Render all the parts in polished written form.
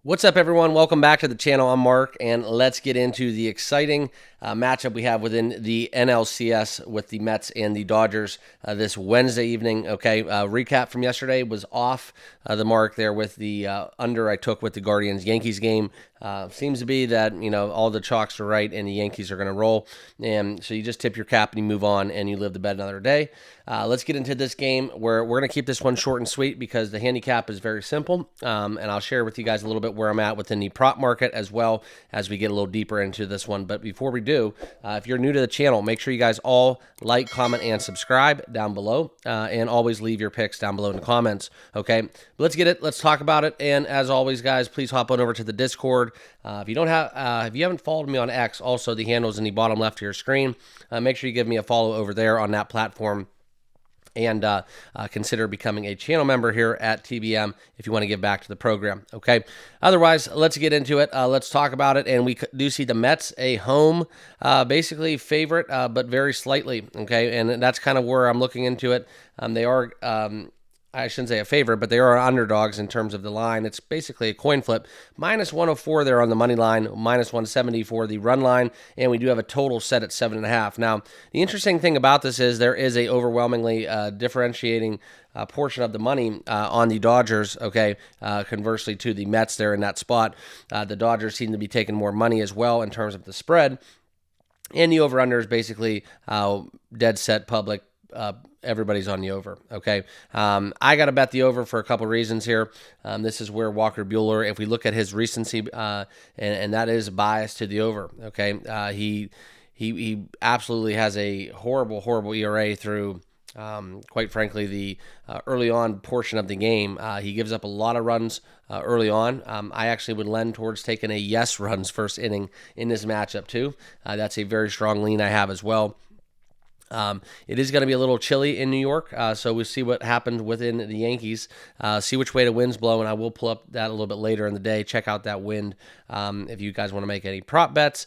What's up, everyone? Welcome back to the channel. I'm Mark, and let's get into the exciting matchup we have within the NLCS with the Mets and the Dodgers this Wednesday evening. Okay, recap from yesterday was off the mark there with the under I took with the Guardians-Yankees game. Seems to be that, all the chalks are right and the Yankees are going to roll. And so you just tip your cap and you move on and you live to bet another day. Let's get into this game where we're going to keep this one short and sweet because the handicap is very simple. And I'll share with you guys a little bit where I'm at within the prop market as well as we get a little deeper into this one. But before we do, if you're new to the channel, make sure you guys all like, comment, and subscribe down below. And always leave your picks down below in the comments. Okay, but let's get it. Let's talk about it. And as always, guys, please hop on over to the Discord. If you haven't followed me on X, also the handle is in the bottom left of your screen. Make sure you give me a follow over there on that platform. And consider becoming a channel member here at TBM if you want to give back to the program, okay? Otherwise, let's get into it. Let's talk about it. And we do see the Mets a home, basically favorite, but very slightly, okay? And that's kind of where I'm looking into it. They are... I shouldn't say a favorite, but they are underdogs in terms of the line. It's basically a coin flip. Minus 104 there on the money line, minus 170 for the run line, and we do have a total set at 7.5. Now, the interesting thing about this is there is a overwhelmingly differentiating portion of the money on the Dodgers, okay, conversely to the Mets there in that spot. The Dodgers seem to be taking more money as well in terms of the spread, and the over-under is basically dead set public. Everybody's on the over, okay? I got to bet the over for a couple reasons here. This is where Walker Buehler, if we look at his recency, and that is biased to the over, okay? He absolutely has a horrible ERA through, quite frankly, the early on portion of the game. He gives up a lot of runs early on. I actually would lend towards taking a yes runs first inning in this matchup too. That's a very strong lean I have as well. It is going to be a little chilly in New York, so we'll see what happens within the Yankees, see which way the wind's blowing. I will pull up that a little bit later in the day, check out that wind if you guys want to make any prop bets.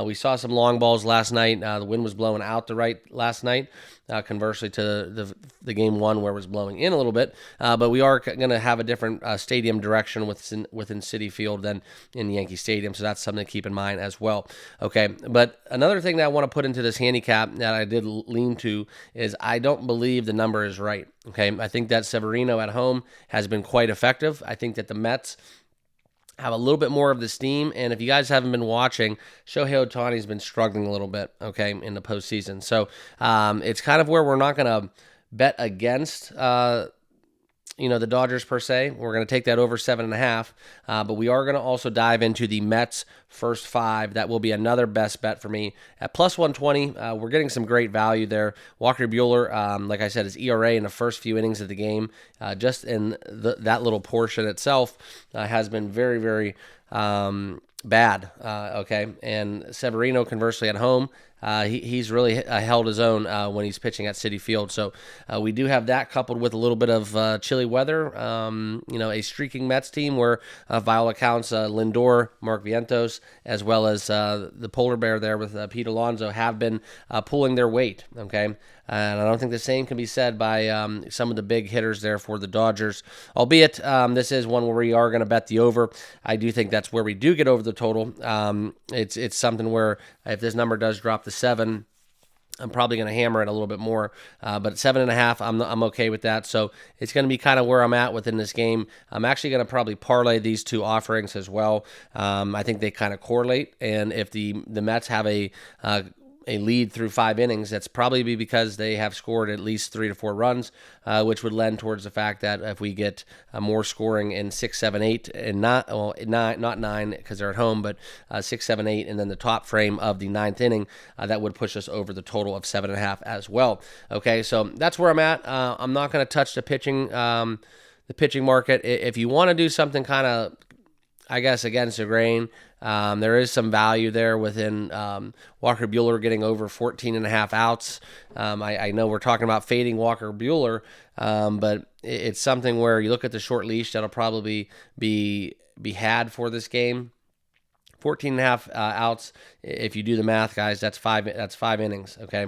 We saw some long balls last night. The wind was blowing out the right last night, conversely to the game one where it was blowing in a little bit, but we are going to have a different stadium direction within Citi Field than in the Yankee Stadium, so that's something to keep in mind as well. Okay, but another thing that I want to put into this handicap that I did lean to is I don't believe the number is right. Okay, I think that Severino at home has been quite effective. I think that the Mets have a little bit more of the steam, and if you guys haven't been watching, Shohei Ohtani's been struggling a little bit, okay, in the postseason. So it's kind of where we're not going to bet against the Dodgers per se. We're going to take that over 7.5, but we are going to also dive into the Mets first 5. That will be another best bet for me at plus 120. We're getting some great value there. Walker Buehler, like I said, his ERA in the first few innings of the game, just in that little portion itself, has been very, very bad. Okay, and Severino, conversely, at home, he's really held his own when he's pitching at Citi Field. So we do have that coupled with a little bit of chilly weather. A streaking Mets team where, by all accounts, Lindor, Mark Vientos, as well as the polar bear there with Pete Alonso have been pulling their weight. Okay. And I don't think the same can be said by some of the big hitters there for the Dodgers. Albeit, this is one where we are going to bet the over. I do think that's where we do get over the total. It's something where if this number does drop to 7, I'm probably going to hammer it a little bit more. But 7.5, I'm okay with that. So it's going to be kind of where I'm at within this game. I'm actually going to probably parlay these two offerings as well. I think they kind of correlate. And if the Mets have a lead through 5 innings, that's probably because they have scored at least 3 to 4 runs, which would lend towards the fact that if we get more scoring in 6, 7, 8, and not 9 because they're at home, but 6, 7, 8, and then the top frame of the 9th inning, that would push us over the total of 7.5 as well. Okay, so that's where I'm at. I'm not going to touch the pitching market. If you want to do something kind of, I guess, against the grain, there is some value there within Walker Buehler getting over 14.5 outs. I know we're talking about fading Walker Buehler, but it's something where you look at the short leash that'll probably be had for this game. 14.5 outs. If you do the math, guys, that's 5 innings. Okay.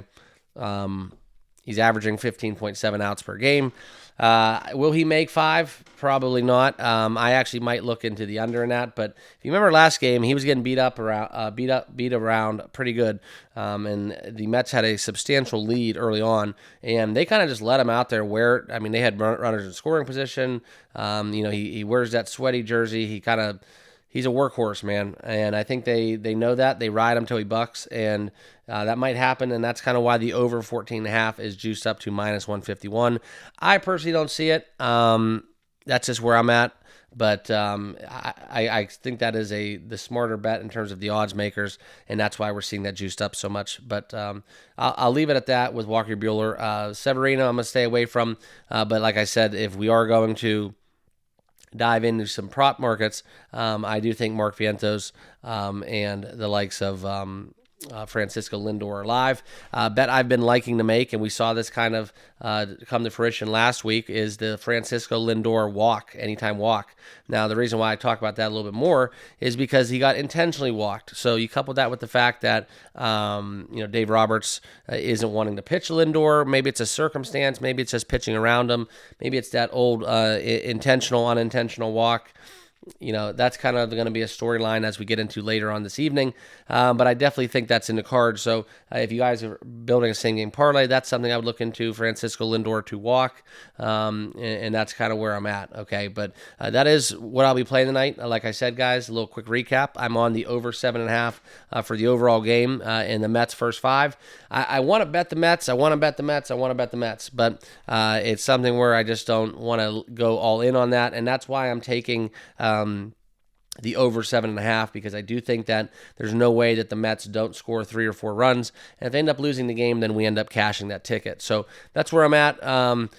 He's averaging 15.7 outs per game. Will he make 5? Probably not. I actually might look into the under in that. But if you remember last game, he was getting beat around pretty good. And the Mets had a substantial lead early on, and they kind of just let him out there where, I mean, they had runners in scoring position. He wears that sweaty jersey. He's a workhorse, man, and I think they know that. They ride him till he bucks, and that might happen, and that's kind of why the over 14.5 is juiced up to -151. I personally don't see it. That's just where I'm at, but I think that is the smarter bet in terms of the odds makers, and that's why we're seeing that juiced up so much. But I'll leave it at that with Walker Buehler. Severino, I'm going to stay away from, but like I said, if we are going to dive into some prop markets, I do think Mark Vientos and the likes of Francisco Lindor are live. Bet I've been liking to make, and we saw this kind of come to fruition last week, is the Francisco Lindor walk, anytime walk. Now, the reason why I talk about that a little bit more is because he got intentionally walked. So you couple that with the fact that Dave Roberts isn't wanting to pitch Lindor. Maybe it's a circumstance. Maybe it's just pitching around him. Maybe it's that old intentional, unintentional walk. That's kind of going to be a storyline as we get into later on this evening. But I definitely think that's in the cards. So if you guys are building a same game parlay, that's something I would look into, Francisco Lindor to walk. And that's kind of where I'm at. Okay. But that is what I'll be playing tonight. Like I said, guys, a little quick recap. I'm on the over 7.5 for the overall game in the Mets first 5. I want to bet the Mets. But it's something where I just don't want to go all in on that. And that's why I'm taking the over 7.5, because I do think that there's no way that the Mets don't score 3 or 4 runs. And if they end up losing the game, then we end up cashing that ticket. So that's where I'm at. Kind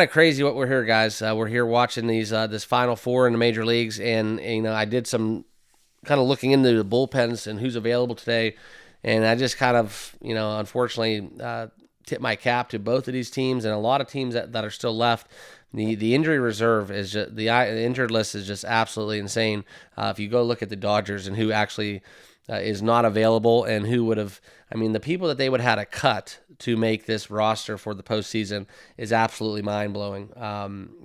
of crazy what we're here, guys. We're here watching this Final Four in the major leagues, and I did some kind of looking into the bullpens and who's available today, and I just kind of unfortunately tip my cap to both of these teams and a lot of teams that are still left. The injury reserve is just the injured list is just absolutely insane. If you go look at the Dodgers and who actually is not available and who would have, the people that they would have had to cut to make this roster for the postseason is absolutely mind blowing.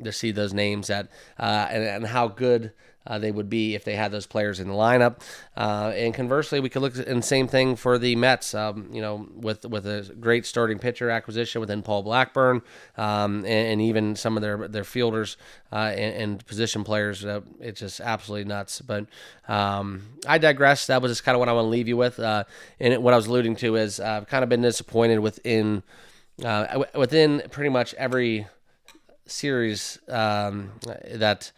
To see those names and how good they would be if they had those players in the lineup. And conversely, we could look at the same thing for the Mets, with a great starting pitcher acquisition within Paul Blackburn, and even some of their fielders and position players. It's just absolutely nuts. But I digress. That was just kind of what I want to leave you with. And what I was alluding to is I've kind of been disappointed within pretty much every series that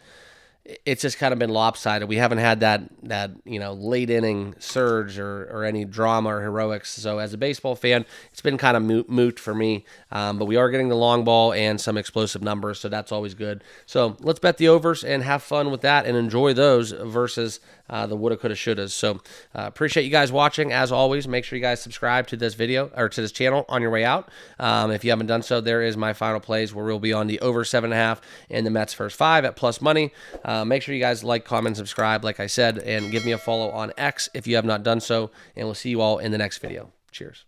it's just kind of been lopsided. We haven't had that late inning surge or any drama or heroics. So as a baseball fan, it's been kind of moot for me. But we are getting the long ball and some explosive numbers, so that's always good. So let's bet the overs and have fun with that and enjoy those versus the woulda, coulda, shouldas. So appreciate you guys watching. As always, make sure you guys subscribe to this video or to this channel on your way out. If you haven't done so, there is my final plays where we'll be on the over 7.5 and the Mets first 5 at plus money. Make sure you guys like, comment, subscribe, like I said, and give me a follow on X if you have not done so. And we'll see you all in the next video. Cheers.